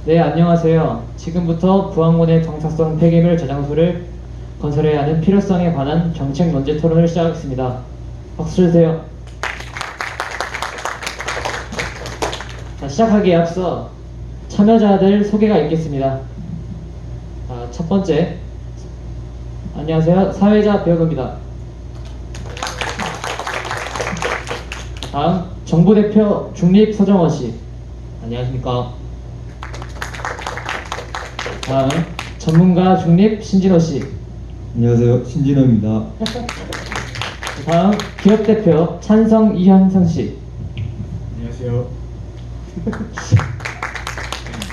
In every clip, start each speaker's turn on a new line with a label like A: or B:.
A: 네, 안녕하세요. 지금부터 부항군의 방사성 폐기물 저장소를 건설해야 하는 필요성에 관한 정책 논제 토론을 시작하겠습니다. 박수 주세요. 자, 시작하기에 앞서 참여자들 소개가 있겠습니다. 자, 첫 번째, 안녕하세요. 사회자 배우입니다. 다음, 정부대표 중립 서정원 씨. 안녕하십니까. 다음, 전문가 중립 신진호 씨.
B: 안녕하세요. 신진호입니다.
A: 다음, 기업대표 찬성 이현성 씨.
B: 안녕하세요.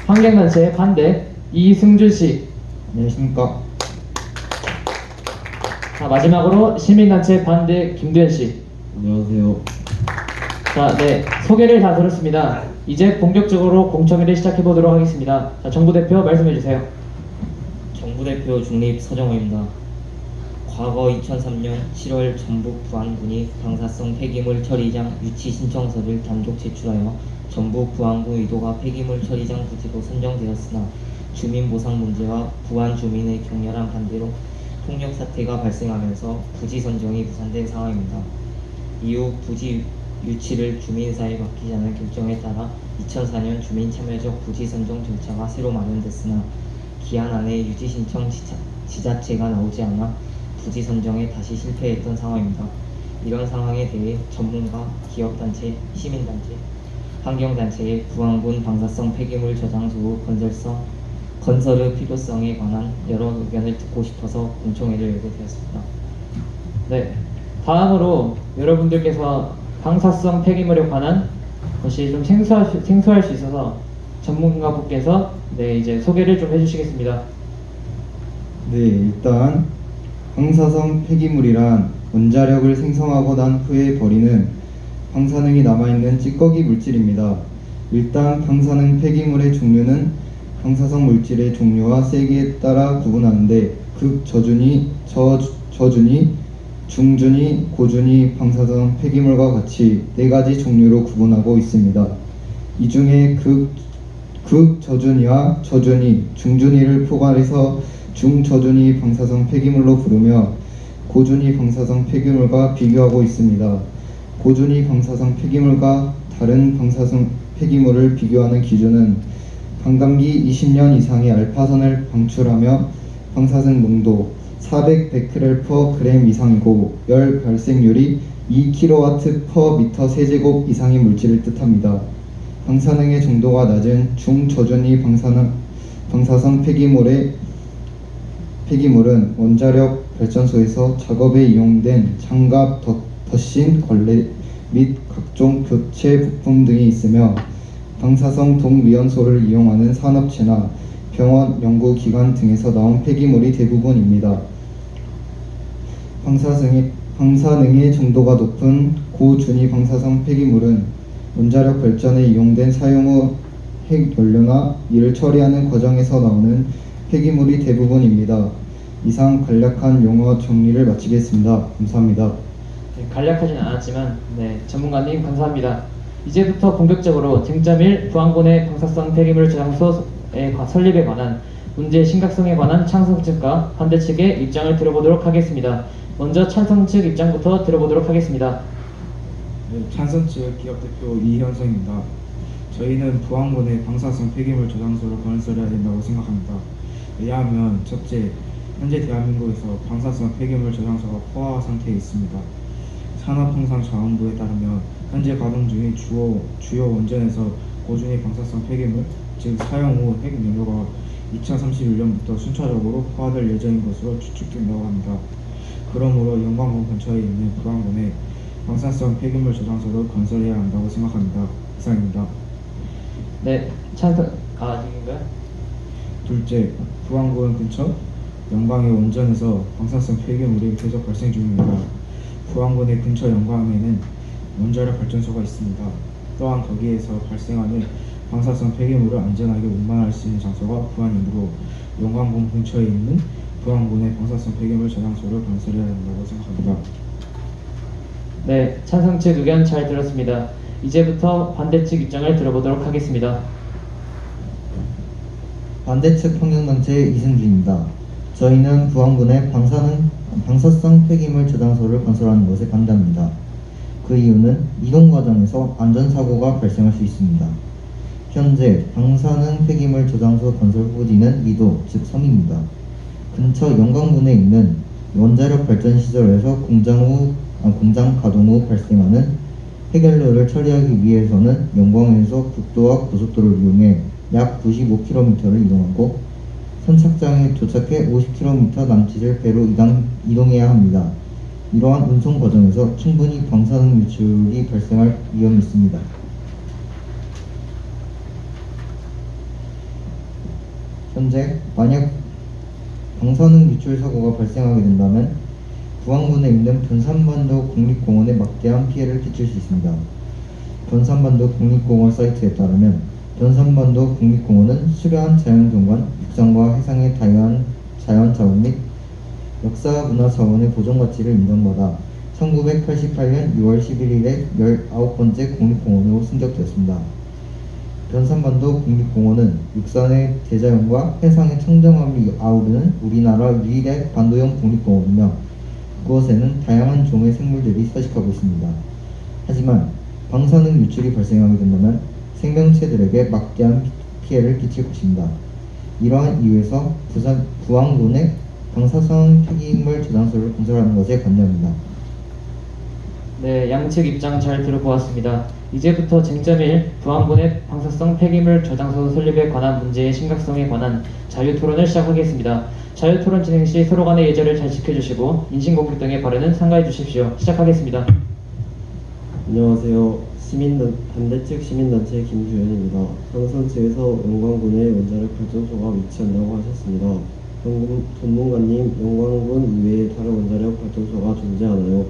A: 환경단체 반대 이승준 씨.
B: 안녕하십니까.
A: 자, 마지막으로 시민단체 반대 김두현 씨.
B: 안녕하세요.
A: 자, 네, 소개를 다 들었습니다. 이제 본격적으로 공청회를 시작해 보도록 하겠습니다. 자, 정부 대표 말씀해 주세요.
C: 정부대표 중립 서정호입니다. 과거 2003년 7월 전북 부안군이 방사성 폐기물 처리장 유치 신청서를 단독 제출하여 전북 부안군 의도가 폐기물 처리장 부지로 선정되었으나 주민 보상 문제와 부안 주민의 격렬한 반대로 폭력 사태가 발생하면서 부지 선정이 무산된 상황입니다. 이후 부지 유치를 주민사에 맡기자는 결정에 따라 2004년 주민 참여적 부지 선정 절차가 새로 마련됐으나 기한 안에 유지 신청 지자체가 나오지 않아 부지 선정에 다시 실패했던 상황입니다. 이런 상황에 대해 전문가, 기업단체, 시민단체, 환경단체의 부안군 방사성 폐기물 저장소 건설의 필요성에 관한 여러 의견을 듣고 싶어서 공청회를 열게 되었습니다.
A: 네, 다음으로 여러분들께서 방사성 폐기물에 관한 것이 좀 생소할 수 있어서 전문가분께서 이제 소개를 좀 해주시겠습니다.
B: 네, 일단 방사성 폐기물이란 원자력을 생성하고 난 후에 버리는 방사능이 남아있는 찌꺼기 물질입니다. 일단 방사능 폐기물의 종류는 방사성 물질의 종류와 세기에 따라 구분하는데 극저준위, 저준위, 중준위, 고준위 방사성 폐기물과 같이 4가지 종류로 구분하고 있습니다. 이 중에 극저준위와 저준위, 중준위를 포괄해서 중저준위 방사성 폐기물로 부르며 고준위 방사성 폐기물과 비교하고 있습니다. 고준위 방사성 폐기물과 다른 방사성 폐기물을 비교하는 기준은 반감기 20년 이상의 알파선을 방출하며 방사능 농도 400베크렐/g 이상이고 열 발생률이 2kW/m 세제곱 이상의 물질을 뜻합니다. 방사능의 정도가 낮은 중저준위 방사성 폐기물은 원자력 발전소에서 작업에 이용된 장갑, 덧신, 걸레 및 각종 교체 부품 등이 있으며 방사성 동위원소를 이용하는 산업체나 병원, 연구기관 등에서 나온 폐기물이 대부분입니다. 방사능의 정도가 높은 고준위 방사성 폐기물은 원자력 발전에 이용된 사용 후 핵연료나 이를 처리하는 과정에서 나오는 폐기물이 대부분입니다. 이상 간략한 용어 정리를 마치겠습니다. 감사합니다.
A: 네, 간략하진 않았지만 전문가님 감사합니다. 이제부터 본격적으로 쟁점 1 부안군의 방사성 폐기물 저장소의 설립에 관한 문제의 심각성에 관한 찬성 측과 반대 측의 입장을 들어보도록 하겠습니다. 먼저 찬성 측 입장부터 들어보도록 하겠습니다.
D: 네, 찬성 측 기업대표 이현성입니다. 저희는 부안군의 방사성 폐기물 저장소를 건설해야 된다고 생각합니다. 왜냐하면 첫째, 현재 대한민국에서 방사성 폐기물 저장소가 포화 상태에 있습니다. 산업통상자원부에 따르면 현재 가동 중인 주요 원전에서 고준위 방사성 폐기물, 즉 사용 후 핵연료가 2031년부터 순차적으로 포화될 예정인 것으로 추측된다고 합니다. 그러므로 영광군 근처에 있는 부안군에 방사성 폐기물 저장소를 건설해야 한다고 생각합니다. 이상입니다.
A: 네, 찬성 아직인가요?
D: 둘째, 부안군 근처 영광의 원전에서 방사성 폐기물이 계속 발생 중입니다. 부안군의 근처 영광에는 원자력 발전소가 있습니다. 또한 거기에서 발생하는 방사성 폐기물을 안전하게 운반할 수 있는 장소가 부안이므로 영광군 근처에 있는 부안군의 방사성 폐기물 저장소를 건설해야 한다고 생각합니다.
A: 네, 찬성 측 의견 잘 들었습니다. 이제부터 반대 측 입장을 들어보도록 하겠습니다.
B: 반대측 환경단체 이승주입니다. 저희는 부안군에 방사성 폐기물 저장소를 건설하는 것에 반대합니다. 그 이유는 이동 과정에서 안전사고가 발생할 수 있습니다. 현재 방사능 폐기물 저장소 건설 후지는 미도, 즉 섬입니다. 근처 영광군에 있는 원자력 발전 시설에서 공장 가동 후 발생하는 폐결로를 처리하기 위해서는 영광에서 국도와 고속도로를 이용해 약 95km를 이동하고 선착장에 도착해 50km 남짓을 배로 이동해야 합니다. 이러한 운송 과정에서 충분히 방사능 유출이 발생할 위험이 있습니다. 현재 만약 방사능 유출 사고가 발생하게 된다면 부안군에 있는 변산반도 국립공원에 막대한 피해를 끼칠 수 있습니다. 변산반도 국립공원 사이트에 따르면 변산반도 국립공원은 수려한 자연경관, 육상과 해상의 다양한 자연자원 및 역사문화 자원의 보존 가치를 인정받아 1988년 6월 11일에 19번째 국립공원으로 승격되었습니다. 변산반도 국립공원은 육산의 대자연과 해상의 청정함이 아우르는 우리나라 유일의 반도형 국립공원이며 그곳에는 다양한 종의 생물들이 서식하고 있습니다. 하지만 방사능 유출이 발생하게 된다면 생명체들에게 막대한 피해를 끼칠 것입니다. 이러한 이유에서 부안군에 방사성 폐기물 저장소를 건설하는 것에 반대합니다.
A: 네, 양측 입장 잘 들어보았습니다. 이제부터 쟁점일 부안군의 방사성 폐기물 저장소 설립에 관한 문제의 심각성에 관한 자유토론을 시작하겠습니다. 자유토론 진행 시 서로 간의 예절을 잘 지켜주시고 인신공격 등의 발언은 삼가해 주십시오. 시작하겠습니다.
E: 안녕하세요. 반대측 시민단체 김주현입니다. 당선 측에서 영광군에 원자력 발전소가 위치한다고 하셨습니다. 전문가님, 영광군 이외에 다른 원자력 발전소가 존재하나요?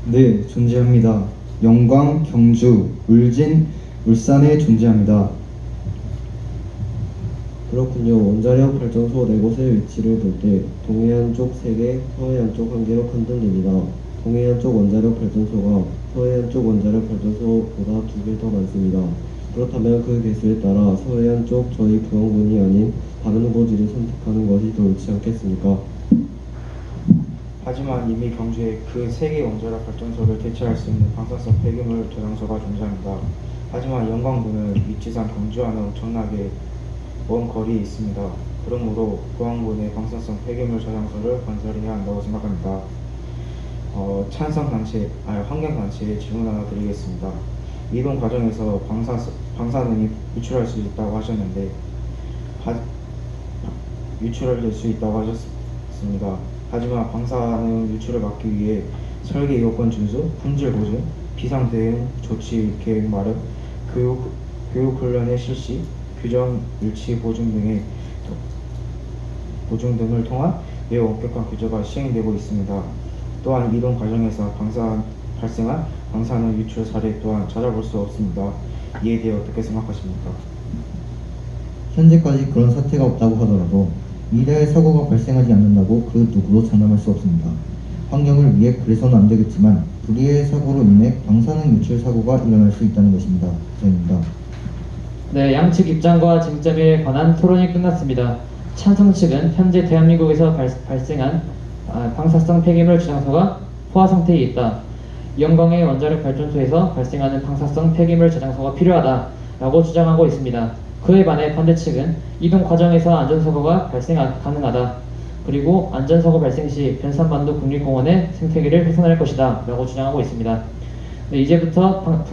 B: 네, 존재합니다. 영광, 경주, 울진, 울산에 존재합니다.
E: 그렇군요. 원자력 발전소 4곳의 위치를 볼 때 동해안 쪽 3개, 서해안 쪽 1개로 판단됩니다. 동해안 쪽 원자력 발전소가 서해안 쪽 원자력 발전소보다 2배 더 많습니다. 그렇다면 그 개수에 따라 서해안 쪽 저희 부안군이 아닌 다른 후보지를 선택하는 것이 더 옳지 않겠습니까?
D: 하지만 이미 경주에 그 3개 원자력 발전소를 대체할 수 있는 방사성 폐기물 저장소가 존재합니다. 하지만 영광군은 위치상 경주와는 엄청나게 먼 거리에 있습니다. 그러므로 부안군의 방사성 폐기물 저장소를 건설해야 한다고 생각합니다. 환경단체에 질문 하나 드리겠습니다. 이동 과정에서 방사능이 유출할 수 있다고 하셨는데 유출될 수 있다고 하셨습니다. 하지만 방사능 유출을 막기 위해 설계 요건 준수, 품질 보증, 비상 대응 조치 계획 마련, 교육 훈련의 실시, 규정 일치 보증 등을 통한 매우 엄격한 규제가 시행되고 있습니다. 또한 이동 과정에서 발생한 방사능 유출 사례 또한 찾아볼 수 없습니다. 이에 대해 어떻게 생각하십니까?
B: 현재까지 그런 사태가 없다고 하더라도 미래에 사고가 발생하지 않는다고 그 누구도 장담할 수 없습니다. 환경을 위해 그래서는 안 되겠지만 불의의 사고로 인해 방사능 유출 사고가 일어날 수 있다는 것입니다. 이상입니다.
A: 네, 양측 입장과 쟁점에 관한 토론이 끝났습니다. 찬성 측은 현재 대한민국에서 발생한 방사성 폐기물 저장소가 포화 상태에 있다. 영광의 원자력 발전소에서 발생하는 방사성 폐기물 저장소가 필요하다라고 주장하고 있습니다. 그에 반해 반대 측은 이동 과정에서 안전사고가 발생 가능하다. 그리고 안전사고 발생 시 변산반도 국립공원의 생태계를 훼손할 것이다 라고 주장하고 있습니다. 네, 이제부터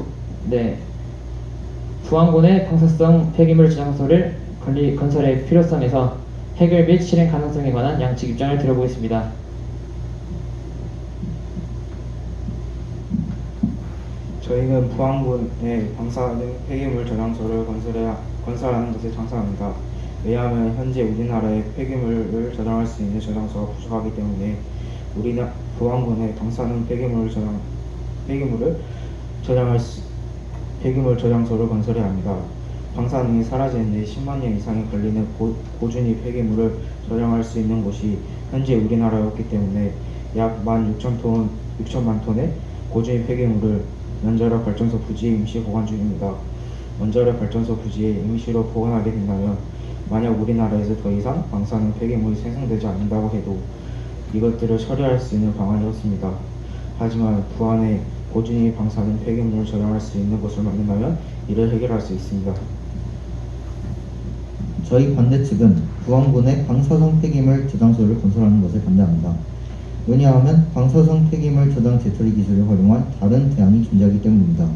A: 부안군의 방사성 폐기물 저장소를 건설의 필요성에서 해결 및 실행 가능성에 관한 양측 입장을 들어보겠습니다.
D: 저희는 부안군의 방사능 폐기물 저장소를 건설하는 것에 찬성합니다. 왜냐하면 현재 우리나라의 폐기물을 저장할 수 있는 저장소가 부족하기 때문에 부안군의 방사능 폐기물 저장소를 건설해야 합니다. 방사능이 사라지는 데 10만 년 이상이 걸리는 고준위 폐기물을 저장할 수 있는 곳이 현재 우리나라였기 때문에 약 16,000만 톤의 고준위 폐기물을 원자력 발전소 부지에 임시 보관 중입니다. 원자력 발전소 부지에 임시로 보관하게 된다면 만약 우리나라에서 더 이상 방사능 폐기물이 생성되지 않는다고 해도 이것들을 처리할 수 있는 방안이 없습니다. 하지만 부안에 고준위 방사능 폐기물을 저장할 수 있는 곳을 만든다면 이를 해결할 수 있습니다.
B: 저희 반대 측은 부안군에 방사성 폐기물 저장소를 건설하는 것을 반대합니다. 왜냐하면 방사성 폐기물 저장 재처리 기술을 활용한 다른 대안이 존재하기 때문입니다.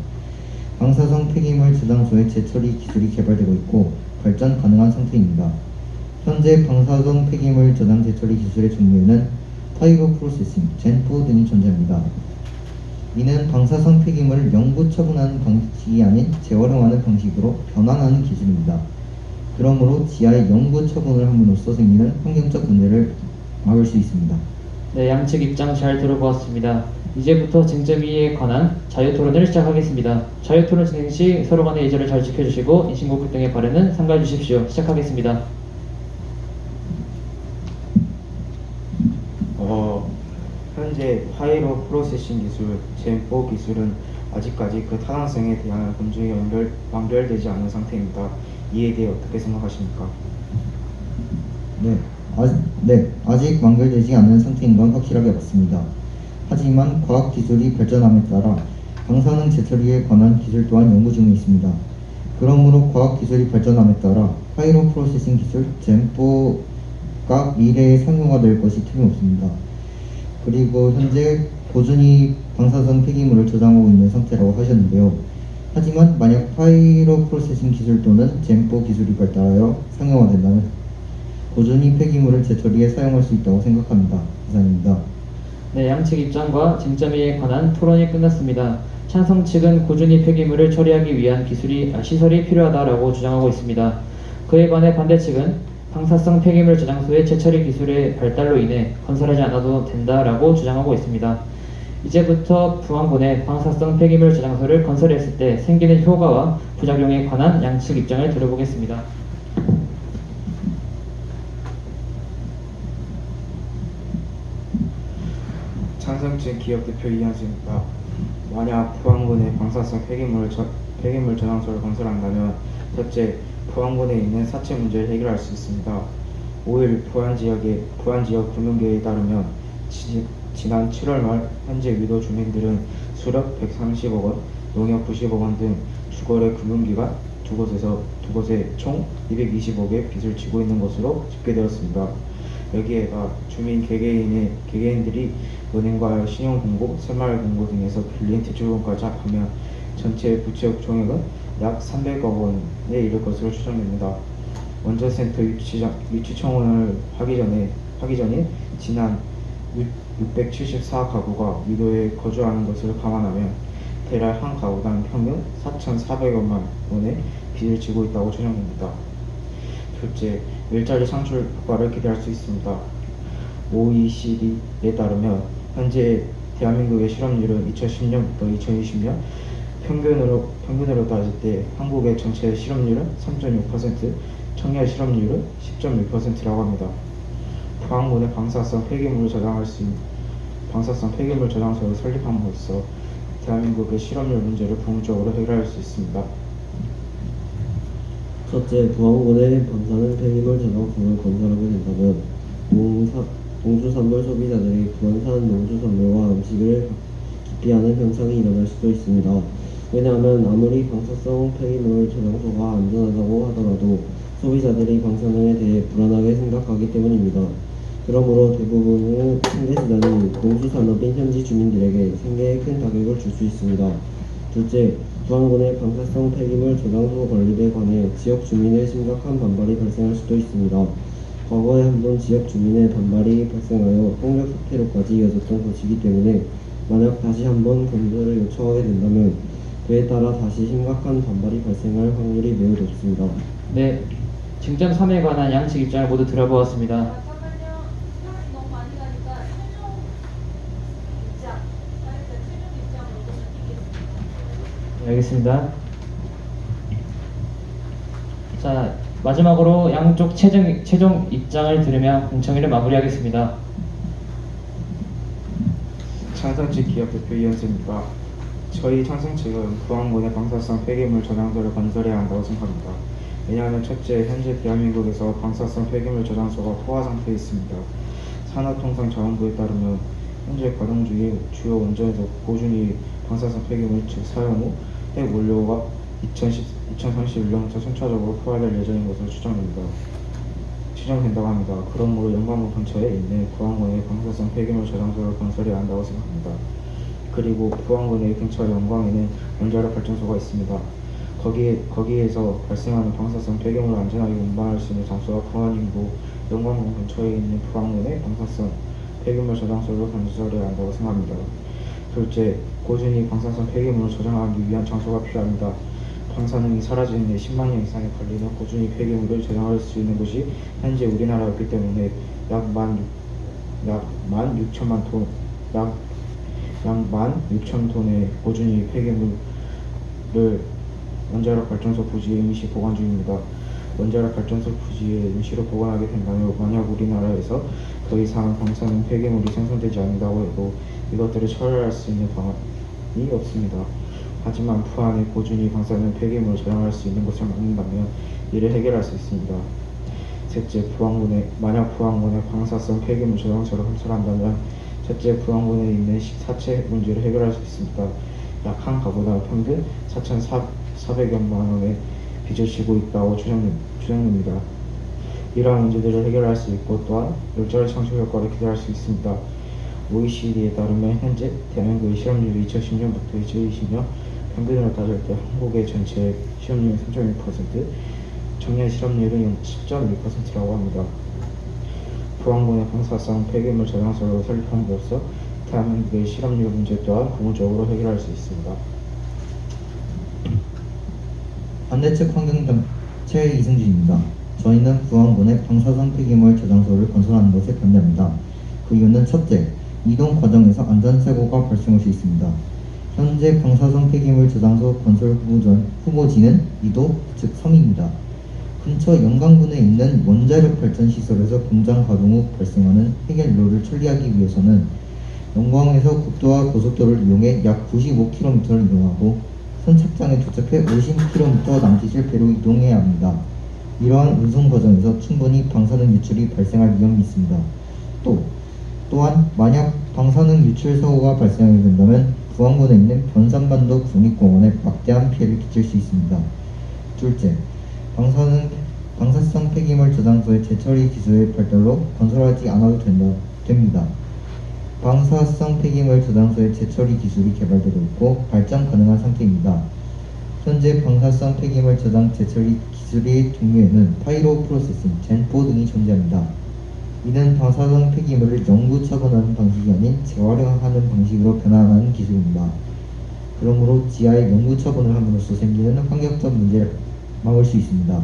B: 방사성 폐기물 저장소의 재처리 기술이 개발되고 있고 발전 가능한 상태입니다. 현재 방사성 폐기물 저장 재처리 기술의 종류에는 파이로 프로세싱, 젠4 등이 존재합니다. 이는 방사성 폐기물을 영구 처분하는 방식이 아닌 재활용하는 방식으로 변환하는 기술입니다. 그러므로 지하의 영구 처분을 함으로써 생기는 환경적 문제를 막을 수 있습니다.
A: 네, 양측 입장 잘 들어보았습니다. 이제부터 쟁점 이해에 관한 자유토론을 시작하겠습니다. 자유토론 진행 시 서로 간의 예절을 잘 지켜주시고 인신공격 등의 발언은 삼가해 주십시오. 시작하겠습니다.
D: 현재 파이로 프로세싱 기술, 젠4 기술은 아직까지 그 타당성에 대한 검증이 완결되지 않은 상태입니다. 이에 대해 어떻게 생각하십니까?
B: 아직 완결되지 않은 상태인 건 확실하게 맞습니다. 하지만 과학기술이 발전함에 따라 방사능 재처리에 관한 기술 또한 연구 중에 있습니다. 그러므로 과학기술이 발전함에 따라 파이로 프로세싱 기술, 젠4가 미래에 상용화될 것이 틀림없습니다. 그리고 현재 고준위 방사성 폐기물을 저장하고 있는 상태라고 하셨는데요. 하지만 만약 파이로 프로세싱 기술 또는 젠4 기술이 발달하여 상용화된다면 고준위 폐기물을 재처리에 사용할 수 있다고 생각합니다. 이상입니다.
A: 네, 양측 입장과 쟁점에 관한 토론이 끝났습니다. 찬성 측은 고준위 폐기물을 처리하기 위한 시설이 필요하다라고 주장하고 있습니다. 그에 관해 반대 측은 방사성 폐기물 저장소의 재처리 기술의 발달로 인해 건설하지 않아도 된다라고 주장하고 있습니다. 이제부터 부안군에 방사성 폐기물 저장소를 건설했을 때 생기는 효과와 부작용에 관한 양측 입장을 들어보겠습니다.
D: 찬성측 기업대표 이현수입니다. 만약 부안군에 방사성 폐기물 저장소를 건설한다면 첫째, 부안군에 있는 사체 문제를 해결할 수 있습니다. 5일 부안 지역 금융계에 따르면 지난 7월 말 현재 위도 주민들은 수력 130억 원, 농협 90억 원 등 주거래 금융기관 두 곳에 총 220억의 빚을 지고 있는 것으로 집계되었습니다. 여기에다 주민 개개인들이 은행과의 신용공고, 새마을금고 등에서 빌린 대출금까지 합하면 전체 부채 총액은 약 300억 원에 이를 것으로 추정됩니다. 원전센터 유치 청원을 하기 전에 지난 674가구가 위도에 거주하는 것을 감안하면 대략 한 가구당 평균 4,400여만 원의 빚을 지고 있다고 추정됩니다. 둘째, 일자리 창출 효과를 기대할 수 있습니다. OECD에 따르면 현재 대한민국의 실업률은 2010년부터 2020년 평균으로 따질 때 한국의 전체 실업률은 3.6%, 청년 실업률은 10.1%라고 합니다. 부안군에 방사성 폐기물 저장소를 설립함으로써 대한민국의 실업률 문제를 부분적으로 해결할 수 있습니다.
E: 첫째, 부안군에 방사능 폐기물 저장소를 건설하게 된다면 농수산물 소비자들이 부안산 농수산물과 음식을 기피하는 현상이 일어날 수도 있습니다. 왜냐하면 아무리 방사성 폐기물 저장소가 안전하다고 하더라도 소비자들이 방사능에 대해 불안하게 생각하기 때문입니다. 그러므로 대부분의 생계수단이 농수산업인 현지 주민들에게 생계에 큰 타격을 줄 수 있습니다. 둘째, 부안군의 방사성 폐기물 저장소 건립에 관해 지역 주민의 심각한 반발이 발생할 수도 있습니다. 과거에 한번 지역 주민의 반발이 발생하여 폭력 사태로까지 이어졌던 것이기 때문에 만약 다시 한번 건설을 요청하게 된다면 그에 따라 다시 심각한 반발이 발생할 확률이 매우 높습니다.
A: 네, 쟁점 3에 관한 양측 입장을 모두 들어보았습니다.
F: 잠깐만요. 시간이 너무 많이 가니까 최종 입장으로 듣겠습니다.
A: 네, 알겠습니다. 자, 마지막으로 양쪽 최종 입장을 들으며 공청회를 마무리하겠습니다.
D: 찬성측 기업대표 이현수입니다. 저희 찬성 측은 부안군의 방사성 폐기물 저장소를 건설해야 한다고 생각합니다. 왜냐하면 첫째, 현재 대한민국에서 방사성 폐기물 저장소가 포화 상태에 있습니다. 산업통상자원부에 따르면 현재 가동 중인 주요 원전에서 고준위 방사성 폐기물 즉 사용 후 핵 원료가 2031년부터 순차적으로 포화될 예정인 것으로 추정된다고 합니다. 그러므로 영광군 근처에 있는 부안군의 방사성 폐기물 저장소를 건설해야 한다고 생각합니다. 그리고 부안군의 근처 영광에는 원자력 발전소가 있습니다. 거기에서 발생하는 방사성 폐기물을 안전하게 운반할 수 있는 장소가 부안이고 영광군 근처에 있는 부안군의 방사성 폐기물 저장소를 건설해야 한다고 생각합니다. 둘째, 고준위 방사성 폐기물을 저장하기 위한 장소가 필요합니다. 방사능이 사라지는 데 10만 년 이상이 걸리는 고준위 폐기물을 저장할 수 있는 곳이 현재 우리나라에 없기 때문에 약 16,000톤의 고준위 폐기물을 원자력 발전소 부지에 임시 보관 중입니다. 원자력 발전소 부지에 임시로 보관하게 된다면 만약 우리나라에서 더 이상 방사능 폐기물이 생성되지 않는다고 해도 이것들을 처리할 수 있는 방안이 없습니다. 하지만 부안의 고준위 방사능 폐기물을 저장할 수 있는 곳을 만든다면 이를 해결할 수 있습니다. 셋째, 만약 부안군의 방사성 폐기물 저장소를 건설한다면 첫째, 부안군에 있는 사체 문제를 해결할 수 있습니다. 약 한 가구당 평균 4,400여만 원의 빚을 지고 있다고 추정됩니다. 이러한 문제들을 해결할 수 있고 또한 일자리 창출 효과를 기대할 수 있습니다. OECD에 따르면 현재 대한민국의 실업률이 2010년부터 2020년 평균으로 따질 때 한국의 전체 실업률은 3.1%, 청년 실업률은 10.1%라고 합니다. 부안군의 방사성 폐기물 저장소를 설립함으로써 대한민국의 실업률 문제 또한 부분적으로 해결할 수 있습니다.
B: 반대측 환경단체 이승준입니다. 저희는 부안군의 방사성 폐기물 저장소를 건설하는 것에 반대합니다. 그 이유는 첫째, 이동 과정에서 안전사고가 발생할 수 있습니다. 현재 방사성 폐기물 저장소 건설 후보지는 이도, 즉 섬입니다. 근처 영광군에 있는 원자력 발전 시설에서 공장 가동 후 발생하는 핵연료를 처리하기 위해서는 영광에서 국도와 고속도로를 이용해 약 95km를 이동하고 선착장에 도착해 50km 남짓을 배로 이동해야 합니다. 이러한 운송 과정에서 충분히 방사능 유출이 발생할 위험이 있습니다. 또한 만약 방사능 유출 사고가 발생하게 된다면 부안군에 있는 변산반도 국립공원에 막대한 피해를 끼칠 수 있습니다. 둘째, 방사성 폐기물 저장소의 재처리 기술의 발달로 건설하지 않아도 됩니다. 방사성 폐기물 저장소의 재처리 기술이 개발되고 있고 발전 가능한 상태입니다. 현재 방사성 폐기물 저장 재처리 기술의 종류에는 파이로 프로세싱, 젠4 등이 존재합니다. 이는 방사성 폐기물을 영구 처분하는 방식이 아닌 재활용하는 방식으로 변환하는 기술입니다. 그러므로 지하에 영구 처분을 함으로써 생기는 환경적 문제를 막을 수 있습니다.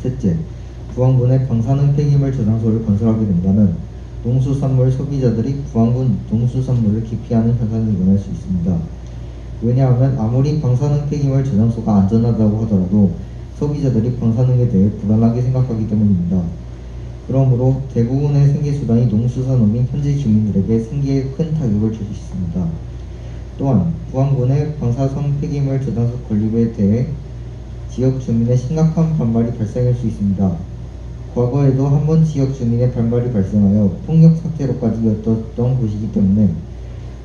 B: 셋째, 부안군의 방사능 폐기물 저장소를 건설하게 된다면 농수산물 소비자들이 부안군 농수산물을 기피하는 현상이 일어날 수 있습니다. 왜냐하면 아무리 방사능 폐기물 저장소가 안전하다고 하더라도 소비자들이 방사능에 대해 불안하게 생각하기 때문입니다. 그러므로 대부분의 생계수단이 농수산업인 현지 주민들에게 생계에 큰 타격을 줄 수 있습니다. 또한 부안군의 방사성 폐기물 저장소 건립에 대해 지역 주민의 심각한 반발이 발생할 수 있습니다. 과거에도 한 번 지역 주민의 반발이 발생하여 폭력 사태로까지 이었던 곳이기 때문에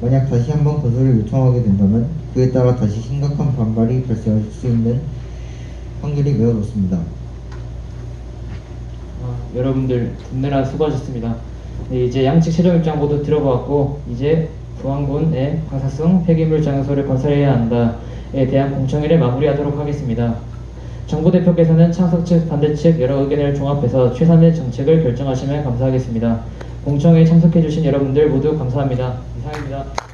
B: 만약 다시 한번 건설을 요청하게 된다면 그에 따라 다시 심각한 반발이 발생할 수 있는 확률이 매우 높습니다.
A: 여러분들 듣느라 수고하셨습니다. 네, 이제 양측 최종 입장 모두 들어보았고 이제 부안군의 방사성 폐기물 저장소를 건설해야 한다에 대한 공청회를 마무리하도록 하겠습니다. 정부 대표께서는 창석 측, 반대 측 여러 의견을 종합해서 최선의 정책을 결정하시면 감사하겠습니다. 공청회에 참석해주신 여러분들 모두 감사합니다. 이상입니다.